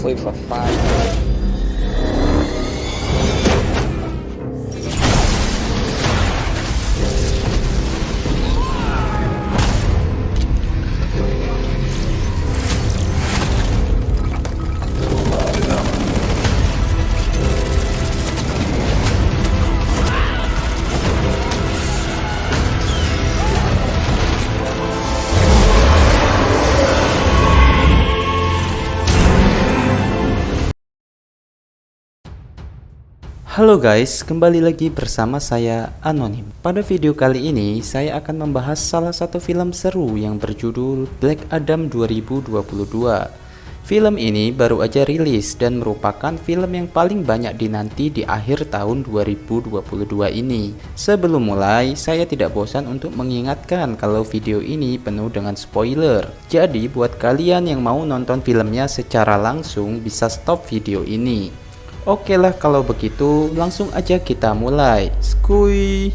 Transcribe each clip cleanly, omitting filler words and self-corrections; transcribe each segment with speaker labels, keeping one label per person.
Speaker 1: sleep for 5 minutes.
Speaker 2: Halo guys, kembali lagi bersama saya Anonim. Pada video kali ini saya akan membahas salah satu film seru yang berjudul Black Adam 2022. Film ini baru aja rilis dan merupakan film yang paling banyak dinanti di akhir tahun 2022 ini. Sebelum mulai, saya tidak bosan untuk mengingatkan kalau video ini penuh dengan spoiler. Jadi buat kalian yang mau nonton filmnya secara langsung bisa stop video ini. Oke lah kalau begitu langsung aja kita mulai. Skuy.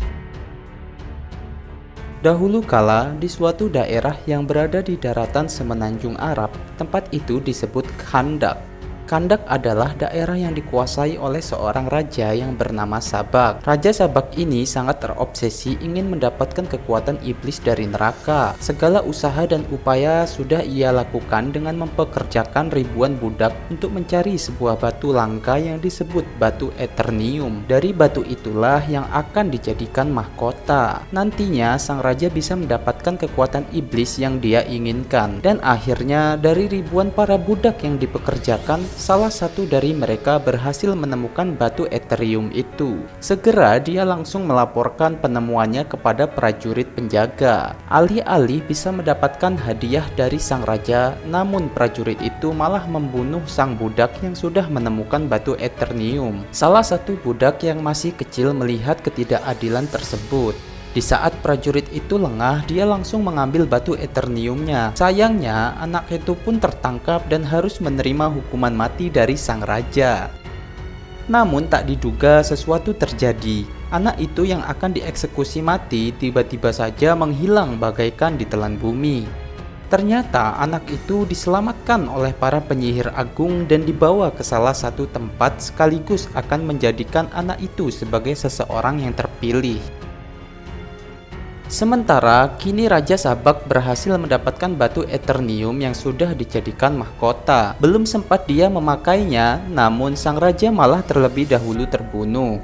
Speaker 2: Dahulu kala di suatu daerah yang berada di daratan semenanjung Arab, tempat itu disebut Khandak. Khandak adalah daerah yang dikuasai oleh seorang raja yang bernama Sabak. Raja Sabak ini sangat terobsesi ingin mendapatkan kekuatan iblis dari neraka. Segala usaha dan upaya sudah ia lakukan dengan mempekerjakan ribuan budak untuk mencari sebuah batu langka yang disebut batu Eternium. Dari batu itulah yang akan dijadikan mahkota. Nantinya sang raja bisa mendapatkan kekuatan iblis yang dia inginkan. Dan akhirnya dari ribuan para budak yang dipekerjakan, salah satu dari mereka berhasil menemukan batu Eterium itu. Segera dia langsung melaporkan penemuannya kepada prajurit penjaga. Alih-alih bisa mendapatkan hadiah dari sang raja, namun prajurit itu malah membunuh sang budak yang sudah menemukan batu Eternium. Salah satu budak yang masih kecil melihat ketidakadilan tersebut. Di saat prajurit itu lengah, dia langsung mengambil batu Eterniumnya. Sayangnya, anak itu pun tertangkap dan harus menerima hukuman mati dari sang raja. Namun tak diduga sesuatu terjadi. Anak itu yang akan dieksekusi mati tiba-tiba saja menghilang bagaikan ditelan bumi. Ternyata anak itu diselamatkan oleh para penyihir agung dan dibawa ke salah satu tempat sekaligus akan menjadikan anak itu sebagai seseorang yang terpilih. Sementara kini Raja Sabak berhasil mendapatkan batu Eternium yang sudah dijadikan mahkota. Belum sempat dia memakainya, namun sang raja malah terlebih dahulu terbunuh.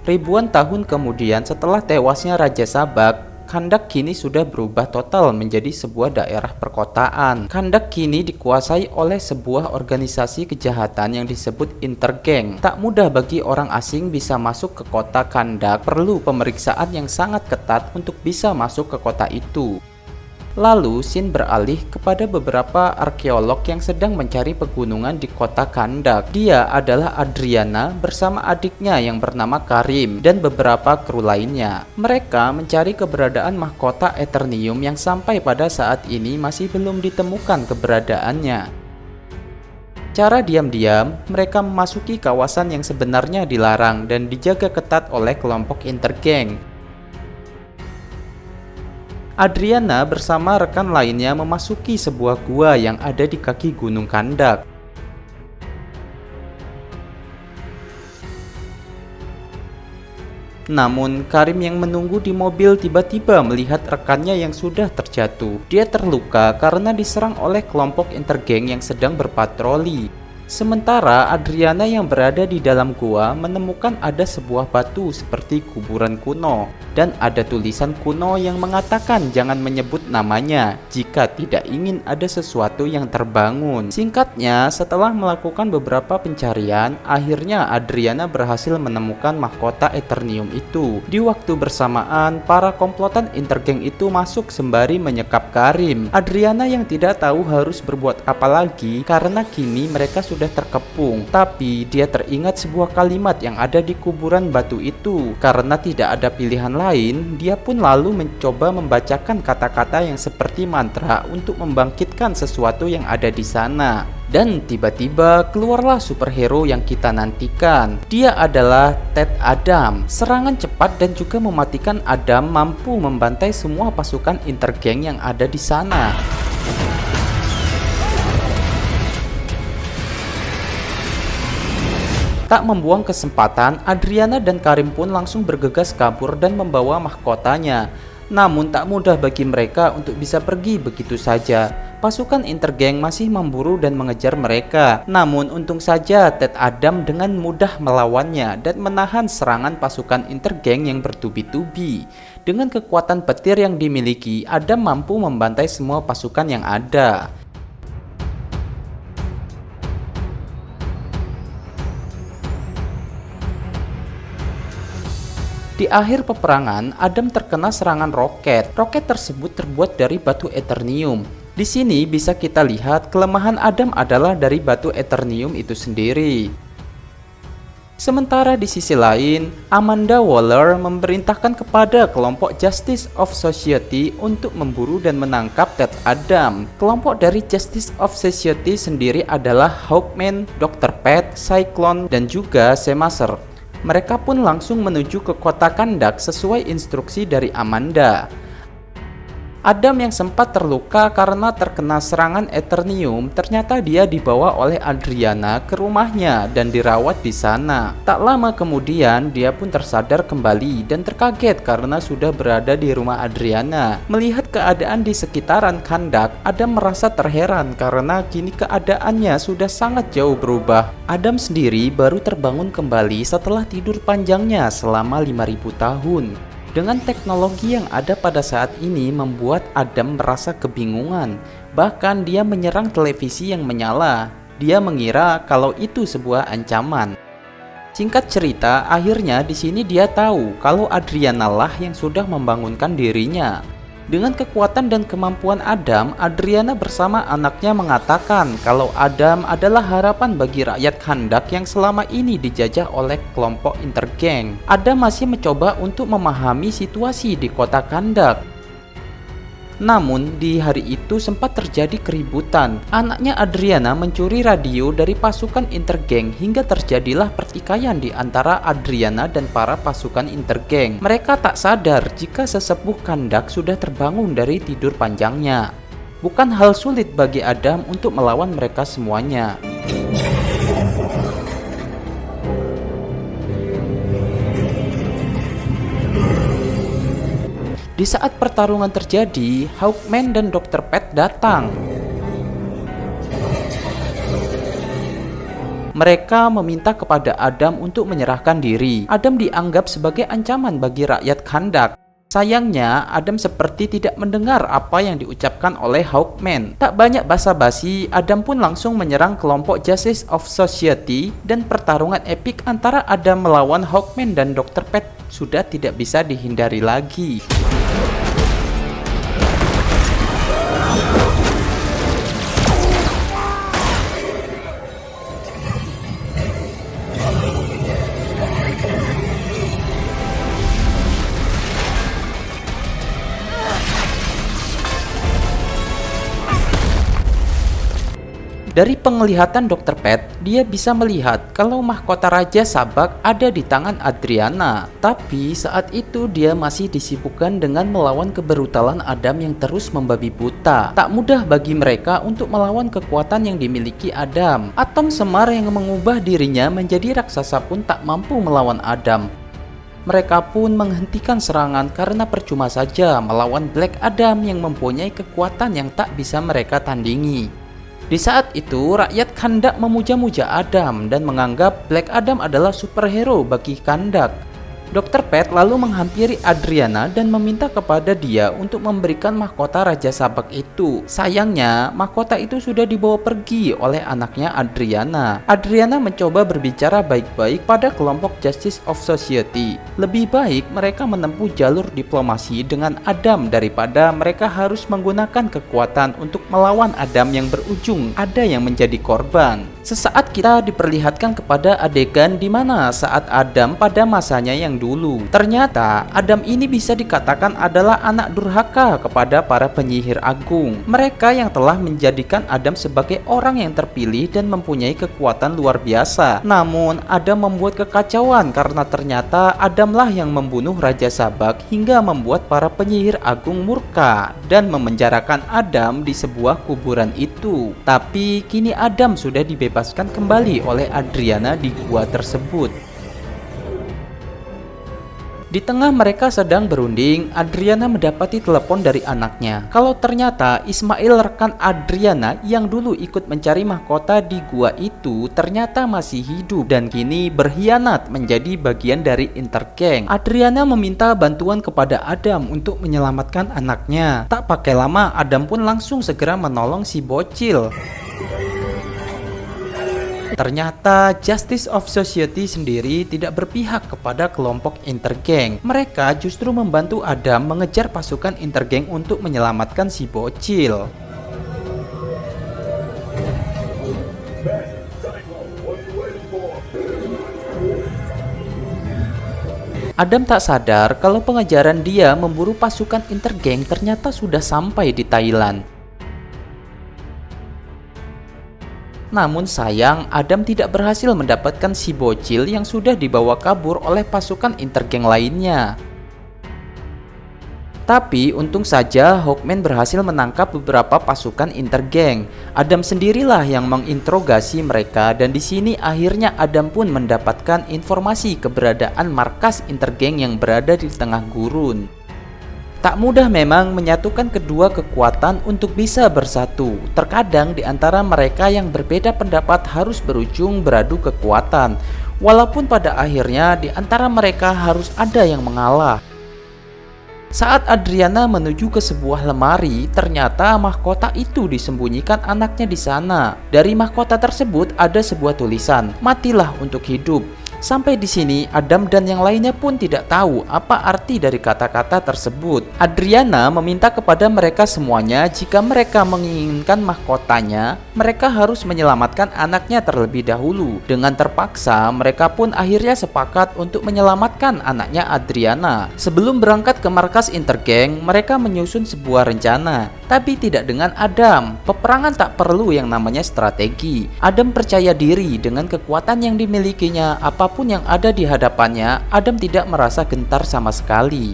Speaker 2: Ribuan tahun kemudian setelah tewasnya Raja Sabak, Khandak kini sudah berubah total menjadi sebuah daerah perkotaan. Khandak kini dikuasai oleh sebuah organisasi kejahatan yang disebut Intergang. Tak mudah bagi orang asing bisa masuk ke kota Khandak, perlu pemeriksaan yang sangat ketat untuk bisa masuk ke kota itu. Lalu Shin beralih kepada beberapa arkeolog yang sedang mencari pegunungan di kota Khandak. Dia adalah Adriana bersama adiknya yang bernama Karim dan beberapa kru lainnya. Mereka mencari keberadaan mahkota Eternium yang sampai pada saat ini masih belum ditemukan keberadaannya. Cara diam-diam, mereka memasuki kawasan yang sebenarnya dilarang dan dijaga ketat oleh kelompok Intergang. Adriana bersama rekan lainnya memasuki sebuah gua yang ada di kaki Gunung Khandak. Namun, Karim yang menunggu di mobil tiba-tiba melihat rekannya yang sudah terjatuh. Dia terluka karena diserang oleh kelompok Intergang yang sedang berpatroli. Sementara Adriana yang berada di dalam gua menemukan ada sebuah batu seperti kuburan kuno dan ada tulisan kuno yang mengatakan jangan menyebut namanya jika tidak ingin ada sesuatu yang terbangun. Singkatnya, setelah melakukan beberapa pencarian, akhirnya Adriana berhasil menemukan mahkota Eternium itu. Di waktu bersamaan, para komplotan Intergang itu masuk sembari menyekap Karim. Adriana yang tidak tahu harus berbuat apa lagi karena kini mereka sudah sudah terkepung. Tapi dia teringat sebuah kalimat yang ada di kuburan batu itu. Karena tidak ada pilihan lain, dia pun lalu mencoba membacakan kata-kata yang seperti mantra untuk membangkitkan sesuatu yang ada di sana. Dan tiba-tiba keluarlah superhero yang kita nantikan. Dia adalah Ted Adam. Serangan cepat dan juga mematikan Adam mampu membantai semua pasukan Intergang yang ada di sana. Tak membuang kesempatan, Adriana dan Karim pun langsung bergegas kabur dan membawa mahkotanya. Namun tak mudah bagi mereka untuk bisa pergi begitu saja. Pasukan Intergang masih memburu dan mengejar mereka. Namun untung saja Ted Adam dengan mudah melawannya dan menahan serangan pasukan Intergang yang bertubi-tubi. Dengan kekuatan petir yang dimiliki, Adam mampu membantai semua pasukan yang ada. Di akhir peperangan, Adam terkena serangan roket. Roket tersebut terbuat dari batu Eternium. Di sini bisa kita lihat kelemahan Adam adalah dari batu Eternium itu sendiri. Sementara di sisi lain, Amanda Waller memerintahkan kepada kelompok Justice of Society untuk memburu dan menangkap Ted Adam. Kelompok dari Justice of Society sendiri adalah Hawkman, Dr. Fate, Cyclone, dan juga Semacer. Mereka pun langsung menuju ke kota Kandak sesuai instruksi dari Amanda. Adam yang sempat terluka karena terkena serangan Eternium, ternyata dia dibawa oleh Adriana ke rumahnya dan dirawat di sana. Tak lama kemudian, dia pun tersadar kembali dan terkaget karena sudah berada di rumah Adriana. Melihat keadaan di sekitaran Kandak, Adam merasa terheran karena kini keadaannya sudah sangat jauh berubah. Adam sendiri baru terbangun kembali setelah tidur panjangnya selama 5000 tahun. Dengan teknologi yang ada pada saat ini membuat Adam merasa kebingungan. Bahkan dia menyerang televisi yang menyala. Dia mengira kalau itu sebuah ancaman. Singkat cerita, akhirnya di sini dia tahu kalau Adriana lah yang sudah membangunkan dirinya. Dengan kekuatan dan kemampuan Adam, Adriana bersama anaknya mengatakan kalau Adam adalah harapan bagi rakyat Kandak yang selama ini dijajah oleh kelompok Intergang. Adam masih mencoba untuk memahami situasi di kota Kandak. Namun di hari itu sempat terjadi keributan. Anaknya Adriana mencuri radio dari pasukan Intergang hingga terjadilah pertikaian di antara Adriana dan para pasukan Intergang. Mereka tak sadar jika sesepuh Kandak sudah terbangun dari tidur panjangnya. Bukan hal sulit bagi Adam untuk melawan mereka semuanya. Di saat pertarungan terjadi, Hawkman dan Dr. Fate datang. Mereka meminta kepada Adam untuk menyerahkan diri. Adam dianggap sebagai ancaman bagi rakyat Kandak. Sayangnya, Adam seperti tidak mendengar apa yang diucapkan oleh Hawkman. Tak banyak basa-basi, Adam pun langsung menyerang kelompok Justice of Society dan pertarungan epik antara Adam melawan Hawkman dan Dr. Fate sudah tidak bisa dihindari lagi. Dari penglihatan Dr. Fate, dia bisa melihat kalau mahkota Raja Sabak ada di tangan Adriana. Tapi saat itu dia masih disibukkan dengan melawan kebrutalan Adam yang terus membabi buta. Tak mudah bagi mereka untuk melawan kekuatan yang dimiliki Adam. Atom Semar yang mengubah dirinya menjadi raksasa pun tak mampu melawan Adam. Mereka pun menghentikan serangan karena percuma saja melawan Black Adam yang mempunyai kekuatan yang tak bisa mereka tandingi. Di saat itu, rakyat Kandak memuja-muja Adam dan menganggap Black Adam adalah superhero bagi Kandak. Dr. Fate lalu menghampiri Adriana dan meminta kepada dia untuk memberikan mahkota Raja Sabak itu. Sayangnya, mahkota itu sudah dibawa pergi oleh anaknya Adriana. Adriana mencoba berbicara baik-baik pada kelompok Justice of Society. Lebih baik mereka menempuh jalur diplomasi dengan Adam daripada mereka harus menggunakan kekuatan untuk melawan Adam yang berujung ada yang menjadi korban. Sesaat kita diperlihatkan kepada adegan di mana saat Adam pada masanya yang dulu. Ternyata Adam ini bisa dikatakan adalah anak durhaka kepada para penyihir agung. Mereka yang telah menjadikan Adam sebagai orang yang terpilih dan mempunyai kekuatan luar biasa. Namun Adam membuat kekacauan karena ternyata Adamlah yang membunuh Raja Sabak hingga membuat para penyihir agung murka dan memenjarakan Adam di sebuah kuburan itu. Tapi kini Adam sudah dibebaskan kembali oleh Adriana di gua tersebut. Di tengah mereka sedang berunding, Adriana mendapati telepon dari anaknya. Kalau ternyata Ismail rekan Adriana yang dulu ikut mencari mahkota di gua itu ternyata masih hidup dan kini berkhianat menjadi bagian dari intergeng. Adriana meminta bantuan kepada Adam untuk menyelamatkan anaknya. Tak pakai lama, Adam pun langsung segera menolong si bocil. Ternyata Justice of Society sendiri tidak berpihak kepada kelompok intergeng. Mereka justru membantu Adam mengejar pasukan intergeng untuk menyelamatkan si bocil. Adam tak sadar kalau pengejaran dia memburu pasukan intergeng ternyata sudah sampai di Thailand. Namun sayang, Adam tidak berhasil mendapatkan si bocil yang sudah dibawa kabur oleh pasukan intergeng lainnya. Tapi untung saja Hawkman berhasil menangkap beberapa pasukan intergeng. Adam sendirilah yang menginterogasi mereka dan di sini akhirnya Adam pun mendapatkan informasi keberadaan markas intergeng yang berada di tengah gurun. Tak mudah memang menyatukan kedua kekuatan untuk bisa bersatu. Terkadang di antara mereka yang berbeda pendapat harus berujung beradu kekuatan. Walaupun pada akhirnya di antara mereka harus ada yang mengalah. Saat Adriana menuju ke sebuah lemari, ternyata mahkota itu disembunyikan anaknya di sana. Dari mahkota tersebut ada sebuah tulisan, "Matilah untuk hidup." Sampai di sini, Adam dan yang lainnya pun tidak tahu apa arti dari kata-kata tersebut. Adriana meminta kepada mereka semuanya jika mereka menginginkan mahkotanya, mereka harus menyelamatkan anaknya terlebih dahulu. Dengan terpaksa, mereka pun akhirnya sepakat untuk menyelamatkan anaknya Adriana. Sebelum berangkat ke markas intergeng, mereka menyusun sebuah rencana. Tapi tidak dengan Adam. Peperangan tak perlu yang namanya strategi. Adam percaya diri dengan kekuatan yang dimilikinya. Apapun yang ada di hadapannya, Adam tidak merasa gentar sama sekali.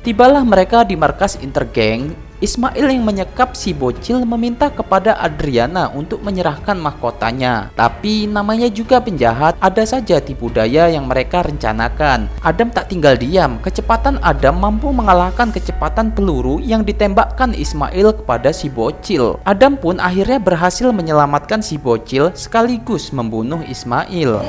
Speaker 2: Tibalah mereka di markas intergeng. Ismail yang menyekap si bocil meminta kepada Adriana untuk menyerahkan mahkotanya. Tapi namanya juga penjahat, ada saja tipu daya yang mereka rencanakan. Adam tak tinggal diam. Kecepatan Adam mampu mengalahkan kecepatan peluru yang ditembakkan Ismail kepada si bocil. Adam pun akhirnya berhasil menyelamatkan si bocil sekaligus membunuh Ismail.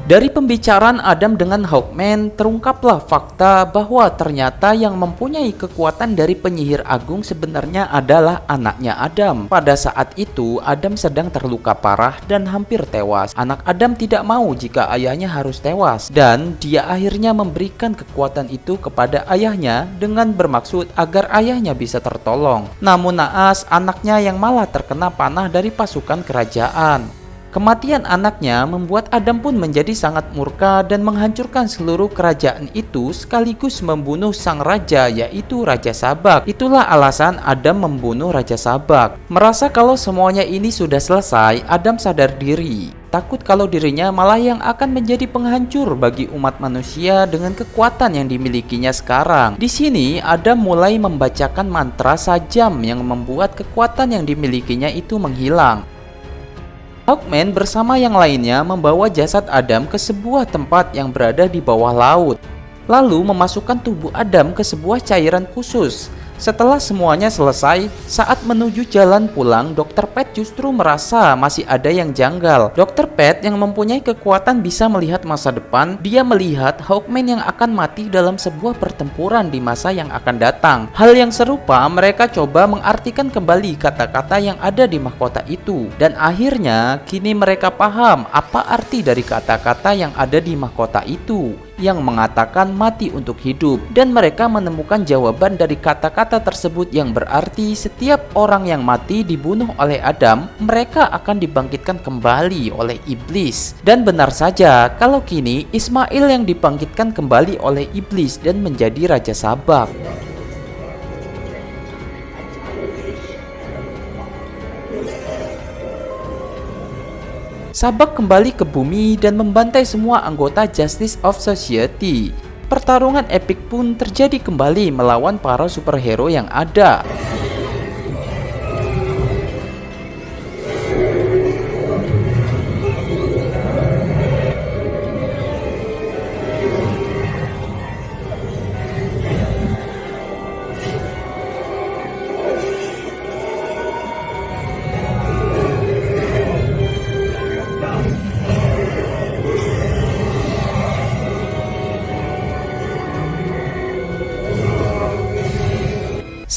Speaker 2: Dari pembicaraan Adam dengan Hawkman, terungkaplah fakta bahwa ternyata yang mempunyai kekuatan dari penyihir agung sebenarnya adalah anaknya Adam. Pada saat itu, Adam sedang terluka parah dan hampir tewas. Anak Adam tidak mau jika ayahnya harus tewas, dan dia akhirnya memberikan kekuatan itu kepada ayahnya dengan bermaksud agar ayahnya bisa tertolong. Namun naas, anaknya yang malah terkena panah dari pasukan kerajaan. Kematian anaknya membuat Adam pun menjadi sangat murka dan menghancurkan seluruh kerajaan itu sekaligus membunuh sang raja, yaitu Raja Sabak. Itulah alasan Adam membunuh Raja Sabak. Merasa kalau semuanya ini sudah selesai, Adam sadar diri. Takut kalau dirinya malah yang akan menjadi penghancur bagi umat manusia dengan kekuatan yang dimilikinya sekarang. Di sini Adam mulai membacakan mantra sajam yang membuat kekuatan yang dimilikinya itu menghilang. Hawkman bersama yang lainnya membawa jasad Adam ke sebuah tempat yang berada di bawah laut, lalu memasukkan tubuh Adam ke sebuah cairan khusus. Setelah semuanya selesai, saat menuju jalan pulang, Dr. Pat justru merasa masih ada yang janggal. Dr. Pat yang mempunyai kekuatan bisa melihat masa depan, dia melihat Hawkman yang akan mati dalam sebuah pertempuran di masa yang akan datang. Hal yang serupa mereka coba mengartikan kembali kata-kata yang ada di mahkota itu. Dan akhirnya, kini mereka paham apa arti dari kata-kata yang ada di mahkota itu, yang mengatakan mati untuk hidup, dan mereka menemukan jawaban dari kata-kata tersebut yang berarti setiap orang yang mati dibunuh oleh Adam, mereka akan dibangkitkan kembali oleh iblis. Dan benar saja, kalau kini Ismail yang dibangkitkan kembali oleh iblis dan menjadi Raja Sabak. Sabak kembali ke bumi dan membantai semua anggota Justice of Society. Pertarungan epik pun terjadi kembali melawan para superhero yang ada.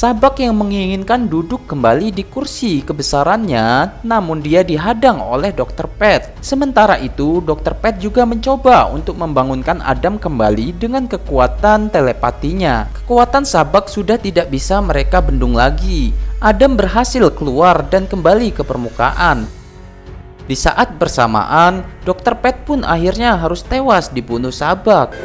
Speaker 2: Sabak yang menginginkan duduk kembali di kursi kebesarannya, namun dia dihadang oleh Dr. Pet. Sementara itu, Dr. Pet juga mencoba untuk membangunkan Adam kembali dengan kekuatan telepatinya. Kekuatan Sabak sudah tidak bisa mereka bendung lagi. Adam berhasil keluar dan kembali ke permukaan. Di saat bersamaan, Dr. Pet pun akhirnya harus tewas dibunuh Sabak.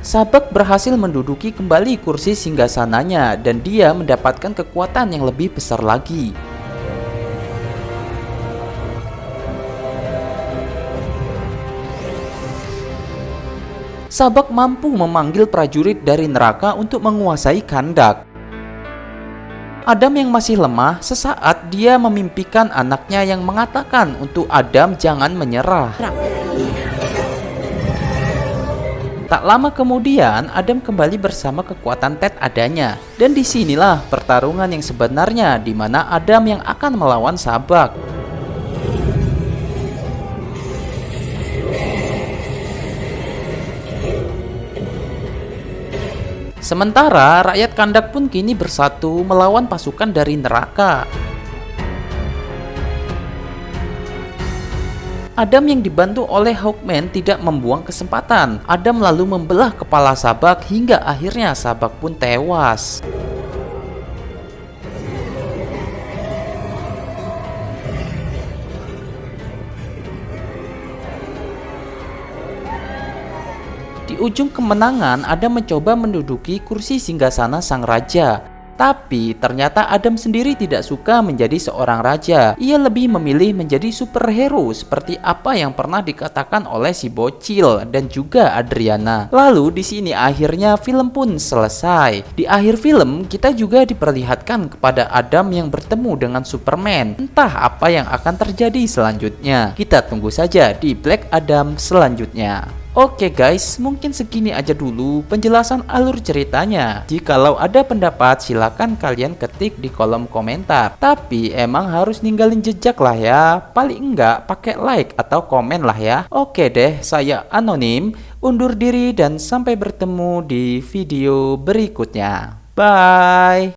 Speaker 2: Sabak berhasil menduduki kembali kursi singgasananya dan dia mendapatkan kekuatan yang lebih besar lagi. Sabak mampu memanggil prajurit dari neraka untuk menguasai Kandak. Adam yang masih lemah, sesaat dia memimpikan anaknya yang mengatakan untuk Adam jangan menyerah. Tak lama kemudian, Adam kembali bersama kekuatan Ted adanya. Dan disinilah pertarungan yang sebenarnya, di mana Adam yang akan melawan Sabak. Sementara rakyat Kandak pun kini bersatu melawan pasukan dari neraka. Adam yang dibantu oleh Hawkman tidak membuang kesempatan. Adam lalu membelah kepala Sabak hingga akhirnya Sabak pun tewas. Di ujung kemenangan, Adam mencoba menduduki kursi singgasana sang raja. Tapi ternyata Adam sendiri tidak suka menjadi seorang raja. Ia lebih memilih menjadi superhero seperti apa yang pernah dikatakan oleh si bocil dan juga Adriana. Lalu di sini akhirnya film pun selesai. Di akhir film kita juga diperlihatkan kepada Adam yang bertemu dengan Superman. Entah apa yang akan terjadi selanjutnya. Kita tunggu saja di Black Adam selanjutnya. Oke guys, mungkin segini aja dulu penjelasan alur ceritanya. Jikalau ada pendapat silakan kalian ketik di kolom komentar. Tapi emang harus ninggalin jejak lah ya. Paling enggak pakai like atau komen lah ya. Oke deh, saya Anonim undur diri dan sampai bertemu di video berikutnya. Bye.